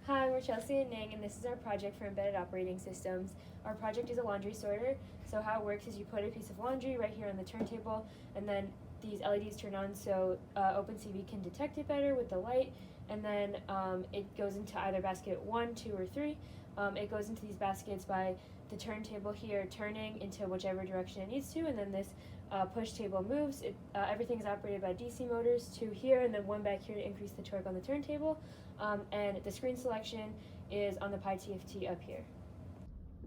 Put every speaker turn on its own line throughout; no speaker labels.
Hi, we're Chelsea and Ning, and this is our project for embedded operating systems. Our project is a laundry sorter. So how it works is you put a piece of laundry right here on the turntable, and then these LEDs turn on so OpenCV can detect it better with the light, and then it goes into either basket 1, 2, or 3. It goes into these baskets by the turntable here turning into whichever direction it needs to, and then this push table moves. Everything is operated by DC motors, 2 here and then 1 back here to increase the torque on the turntable. And the screen selection is on the Pi TFT up here.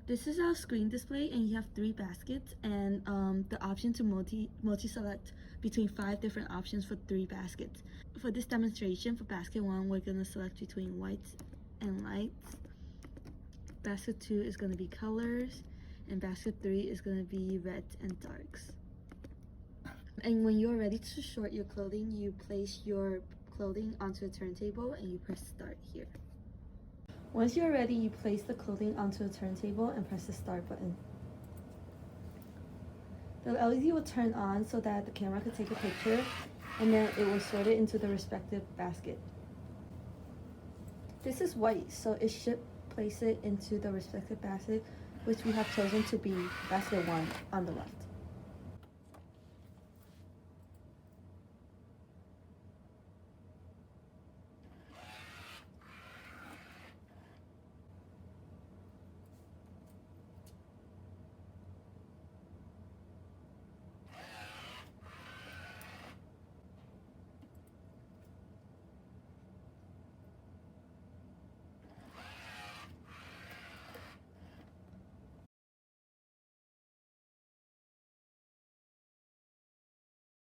This is our screen display, and you have 3 baskets and the option to multi-select between 5 different options for 3 baskets. For this demonstration, for basket 1, we're going to select between whites and lights. Basket 2 is going to be colors, and basket 3 is going to be reds and darks. And when you're ready to sort your clothing, you place your clothing onto a turntable and you press start here. Once you're ready, you place the clothing onto a turntable and press the start button. The LED will turn on so that the camera can take a picture, and then it will sort it into the respective basket. This is white, so it should place it into the respective basket, which we have chosen to be basket 1 on the left.